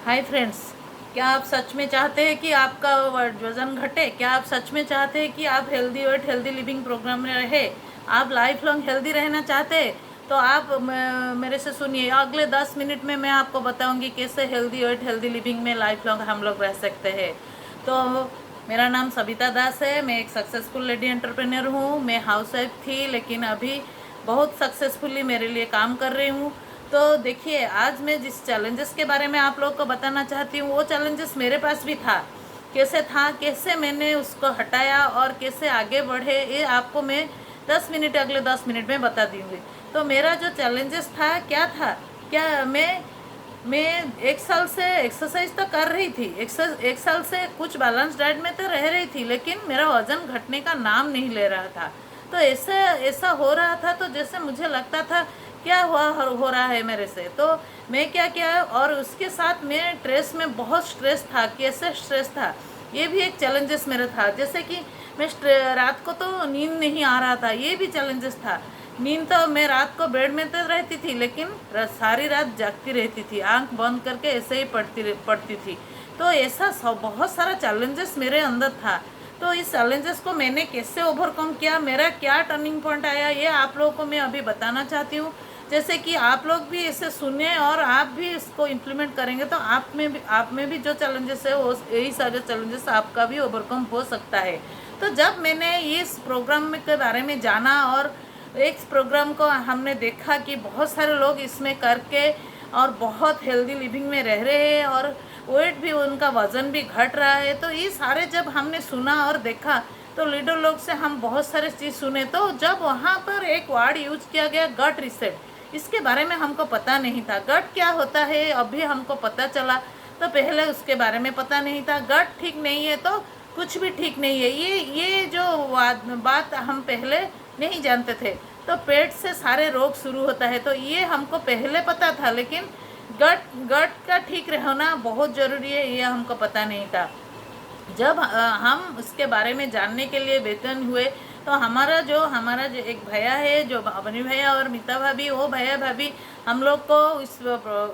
Hi friends, क्या आप सच में चाहते हैं कि आपका वज़न घटे? क्या आप सच में चाहते हैं कि आप healthy weight healthy living program में रहे? आप लाइफ लॉन्ग हेल्दी रहना चाहते हैं? तो आप मेरे से सुनिए। अगले 10 मिनट में मैं आपको बताऊंगी कैसे हेल्दी वेट हेल्दी लिविंग में लाइफ लॉन्ग हम लोग रह सकते हैं। तो मेरा नाम सविता दास है। मैं एक सक्सेसफुल लेडी एंटरप्रेन्योर हूँ। मैं हाउस वाइफ थी, लेकिन अभी बहुत सक्सेसफुली मेरे लिए काम कर रही हूँ। तो देखिए, आज मैं जिस चैलेंजेस के बारे में आप लोगों को बताना चाहती हूँ, वो चैलेंजेस मेरे पास भी था। कैसे था, कैसे मैंने उसको हटाया और कैसे आगे बढ़े, ये आपको मैं 10 मिनट अगले 10 मिनट में बता दूँगी। तो मेरा जो चैलेंजेस था, क्या था, क्या मैं 1 साल से एक्सरसाइज तो कर रही थी, 1 साल से कुछ बैलेंस डाइट में तो रह रही थी, लेकिन मेरा वजन घटने का नाम नहीं ले रहा था। तो ऐसा ऐसा हो रहा था, तो जैसे मुझे लगता था क्या हो रहा है मेरे से। तो मैं क्या किया, और उसके साथ मैं स्ट्रेस में बहुत स्ट्रेस था। कैसे स्ट्रेस था, ये भी एक चैलेंजेस मेरा था। जैसे कि रात को तो नींद नहीं आ रहा था, ये भी चैलेंजेस था। नींद तो मैं रात को बेड में तो रहती थी, लेकिन सारी रात जागती रहती थी, आंख बंद करके ऐसे ही पढ़ती थी। तो ऐसा बहुत सारा चैलेंजेस मेरे अंदर था। तो इस चैलेंजेस को मैंने कैसे ओवरकम किया, मेरा क्या टर्निंग पॉइंट आया, ये आप लोगों को मैं अभी बताना चाहती हूँ। जैसे कि आप लोग भी इसे सुने और आप भी इसको इम्प्लीमेंट करेंगे, तो आप में भी जो चैलेंजेस है, वो यही सारे चैलेंजेस आपका भी ओवरकम हो सकता है। तो जब मैंने इस प्रोग्राम के बारे में जाना, और एक प्रोग्राम को हमने देखा कि बहुत सारे लोग इसमें करके और बहुत हेल्दी लिविंग में रह रहे हैं, और वेट भी, उनका वज़न भी घट रहा है। तो ये सारे जब हमने सुना और देखा, तो लीडर लोग से हम बहुत सारे चीज़ सुने। तो जब वहाँ पर एक वर्ड यूज किया गया, गट रिसेट, इसके बारे में हमको पता नहीं था। गट क्या होता है अभी हमको पता चला, तो पहले उसके बारे में पता नहीं था। गट ठीक नहीं है तो कुछ भी ठीक नहीं है, ये जो बात हम पहले नहीं जानते थे। तो पेट से सारे रोग शुरू होता है, तो ये हमको पहले पता था, लेकिन गट गट का ठीक रहना बहुत ज़रूरी है, ये हमको पता नहीं था। जब हम उसके बारे में जानने के लिए वेतन हुए, तो हमारा जो एक भैया है, जो अवनी भैया और मीता भाभी, वो भैया भाभी हम लोग को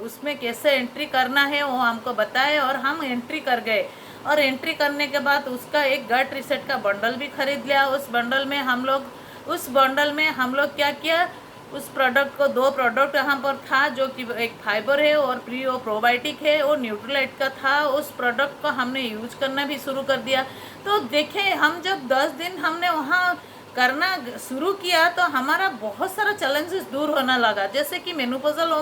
उसमें कैसे एंट्री करना है वो हमको बताए, और हम एंट्री कर गए। और एंट्री करने के बाद उसका एक गट रिसेट का बंडल भी खरीद लिया। उस बंडल में हम लोग क्या किया, उस प्रोडक्ट को, 2 प्रोडक्ट यहाँ पर था, जो कि एक फाइबर है और प्रोबायोटिक है, और न्यूट्रीलाइट का था। उस प्रोडक्ट को हमने यूज करना भी शुरू कर दिया। तो देखें, हम जब 10 दिन हमने वहाँ करना शुरू किया, तो हमारा बहुत सारा चैलेंजेस दूर होने लगा। जैसे कि मेनोपॉजल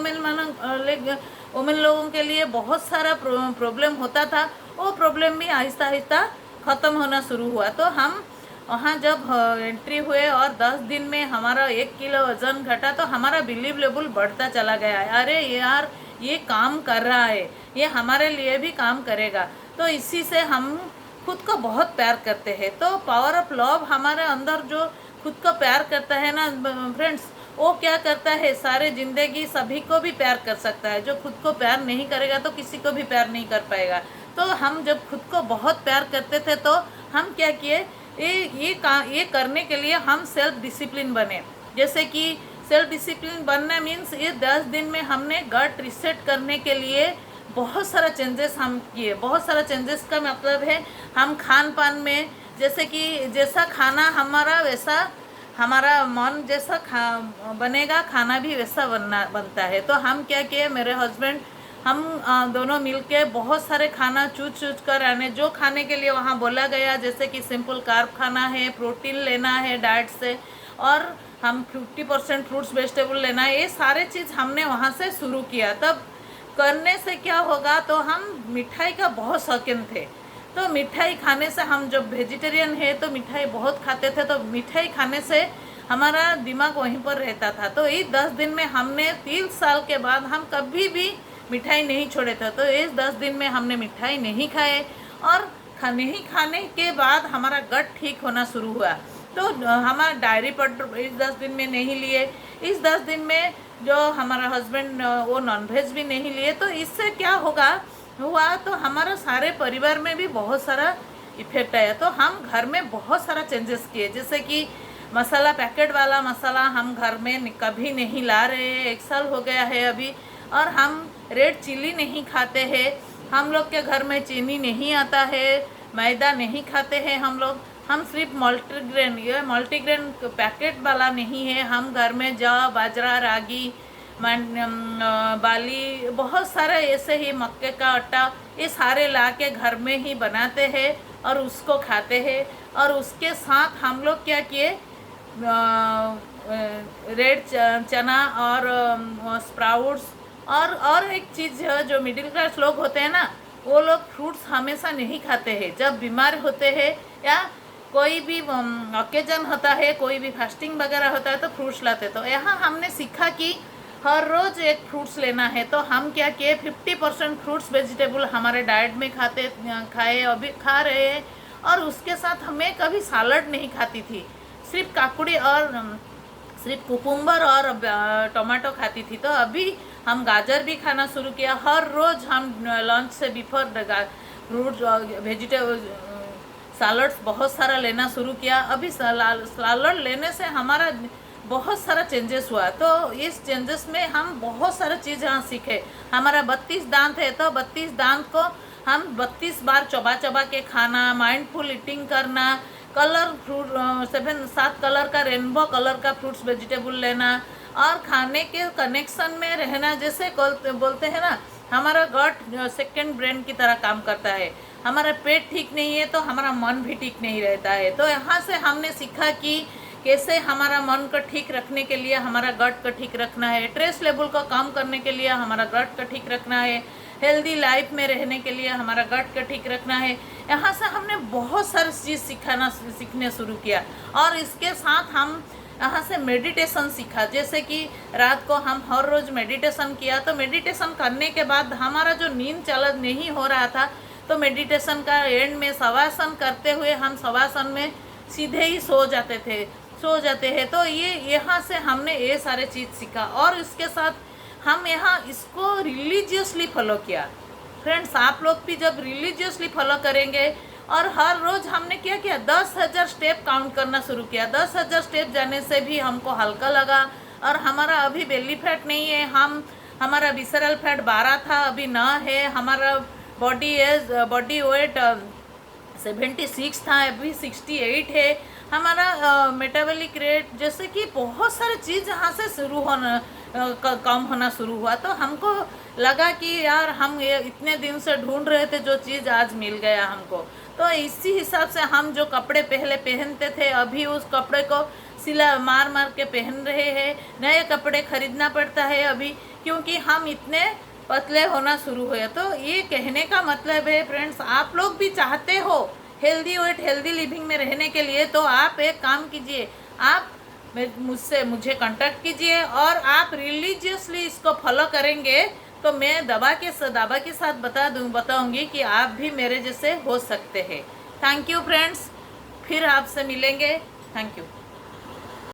वुमेन लोगों के लिए बहुत सारा प्रॉब्लम होता था, वो प्रॉब्लम भी आहिस्ता आहिस्ता ख़त्म होना शुरू हुआ। तो हम वहाँ जब एंट्री हुए और 10 दिन में हमारा 1 किलो वज़न घटा, तो हमारा बिलीव लेवल बढ़ता चला गया है। अरे यार, ये काम कर रहा है, ये हमारे लिए भी काम करेगा। तो इसी से हम खुद को बहुत प्यार करते हैं। तो पावर ऑफ लव हमारे अंदर जो खुद को प्यार करता है ना फ्रेंड्स, वो क्या करता है, सारे ज़िंदगी सभी को भी प्यार कर सकता है। जो खुद को प्यार नहीं करेगा, तो किसी को भी प्यार नहीं कर पाएगा। तो हम जब खुद को बहुत प्यार करते थे, तो हम क्या किए, ये करने के लिए हम सेल्फ डिसिप्लिन बने। जैसे कि सेल्फ डिसिप्लिन बनना मीन्स, ये 10 दिन में हमने गट रिसेट करने के लिए बहुत सारा चेंजेस हम किए। बहुत सारा चेंजेस का मतलब है, हम खान पान में, जैसे कि जैसा खाना हमारा, वैसा हमारा मन जैसा बनेगा, खाना भी वैसा बनता है। तो हम क्या किए, मेरे हस्बैंड, हम दोनों मिलके बहुत सारे खाना चूज कर आने, जो खाने के लिए वहाँ बोला गया। जैसे कि सिंपल कार्ब खाना है, प्रोटीन लेना है डाइट से, और हम 50% फ्रूट्स वेजिटेबल लेना है। ये सारे चीज़ हमने वहाँ से शुरू किया। तब करने से क्या होगा, तो हम मिठाई का बहुत शौकीन थे। तो मिठाई खाने से, हम जब वेजिटेरियन है तो मिठाई बहुत खाते थे, तो मिठाई खाने से हमारा दिमाग वहीं पर रहता था। तो इस 10 दिन में हमने, 3 साल के बाद हम कभी भी मिठाई नहीं छोड़े थे। तो इस 10 दिन में हमने मिठाई नहीं खाए, और नहीं खाने के बाद हमारा गट ठीक होना शुरू हुआ। तो हमारा डायरी पर इस 10 दिन में नहीं लिए। इस 10 दिन में जो हमारा हस्बैंड, वो नॉनवेज भी नहीं लिए। तो इससे क्या हुआ, तो हमारा सारे परिवार में भी बहुत सारा इफेक्ट आया। तो हम घर में बहुत सारा चेंजेस किए। जैसे कि मसाला, पैकेट वाला मसाला हम घर में कभी नहीं ला रहे हैं, 1 साल हो गया है अभी। और हम रेड चिली नहीं खाते हैं, हम लोग के घर में चीनी नहीं आता है, मैदा नहीं खाते हैं हम लोग। हम सिर्फ मल्टीग्रेन, ये मल्टीग्रेन पैकेट वाला नहीं है, हम घर में जौ, बाजरा, रागी, बाली, बहुत सारे ऐसे ही मक्के का आटा, ये सारे ला के घर में ही बनाते हैं और उसको खाते हैं। और उसके साथ हम लोग क्या किए, रेड चना और स्प्राउट्स और एक चीज़ है जो मिडिल क्लास लोग होते हैं ना, वो लोग फ्रूट्स हमेशा नहीं खाते हैं। जब बीमार होते हैं या कोई भी ओकेजन होता है, कोई भी फास्टिंग वगैरह होता है तो फ्रूट्स लाते। तो यहाँ हमने सीखा कि हर रोज़ एक फ्रूट्स लेना है। तो हम क्या किए, 50% फ्रूट्स वेजिटेबल हमारे डाइट में खाए, अभी खा रहे हैं। और उसके साथ हमें कभी सैलड नहीं खाती थी, सिर्फ काकुड़ी और सिर्फ कुकुम्बर और टमाटो खाती थी। तो अभी हम गाजर भी खाना शुरू किया। हर रोज़ हम लंच से बिफोर फ्रूट वेजिटेबल सैलड्स बहुत सारा लेना शुरू किया। अभी सैलड लेने से हमारा बहुत सारा चेंजेस हुआ। तो इस चेंजेस में हम बहुत सारा चीज़ यहाँ सीखे। हमारा 32 दांत है, तो 32 दांत को हम 32 बार चबा चबा के खाना, माइंडफुल ईटिंग करना, कलर फ्रूट 7 कलर का, रेनबो कलर का फ्रूट्स वेजिटेबल लेना और खाने के कनेक्शन में रहना। जैसे बोलते हैं ना, हमारा गट सेकंड ब्रेन की तरह काम करता है। हमारा पेट ठीक नहीं है तो हमारा मन भी ठीक नहीं रहता है। तो यहाँ से हमने सीखा कि कैसे हमारा मन को ठीक रखने के लिए हमारा गट को ठीक रखना है, स्ट्रेस लेवल को कम करने के लिए हमारा गट को ठीक रखना है, हेल्दी लाइफ में रहने के लिए हमारा गट को ठीक रखना है। यहाँ से हमने बहुत सारी चीज़ सीखने शुरू किया। और इसके साथ हम यहाँ से मेडिटेशन सीखा। जैसे कि रात को हम हर रोज़ मेडिटेशन किया। तो मेडिटेशन करने के बाद हमारा जो नींद चला नहीं हो रहा था, तो मेडिटेशन का एंड में शवासन करते हुए हम शवासन में सीधे ही सो जाते हैं। तो ये यहाँ से हमने ये सारे चीज़ सीखा। और इसके साथ हम यहाँ इसको रिलीजियसली फॉलो किया। फ्रेंड्स, आप लोग भी जब रिलीजियसली फॉलो करेंगे, और हर रोज़ हमने क्या किया, 10,000 स्टेप काउंट करना शुरू किया। 10,000 स्टेप जाने से भी हमको हल्का लगा। और हमारा अभी बेली फैट नहीं है, हमारा विसरल फैट 12 था, अभी 9 है। हमारा बॉडी वेट 76 था, अभी 68 है। हमारा मेटाबॉलिक रेट, जैसे कि बहुत सारे चीज़ यहाँ से कम होना शुरू हुआ। तो हमको लगा कि यार हम ये इतने दिन से ढूंढ रहे थे, जो चीज़ आज मिल गया हमको। तो इसी हिसाब से हम जो कपड़े पहले पहनते थे, अभी उस कपड़े को सिला मार के पहन रहे हैं। नए कपड़े खरीदना पड़ता है अभी, क्योंकि हम इतने पतले होना शुरू हुए। तो ये कहने का मतलब है फ्रेंड्स, आप लोग भी चाहते हो हेल्दी वेट हेल्दी लिविंग में रहने के लिए, तो आप एक काम कीजिए, आप मुझे कांटेक्ट कीजिए और आप रिलीजियसली इसको फॉलो करेंगे। तो मैं दावा के साथ बताऊंगी कि आप भी मेरे जैसे हो सकते हैं। थैंक यू फ्रेंड्स, फिर आपसे मिलेंगे। Thank you.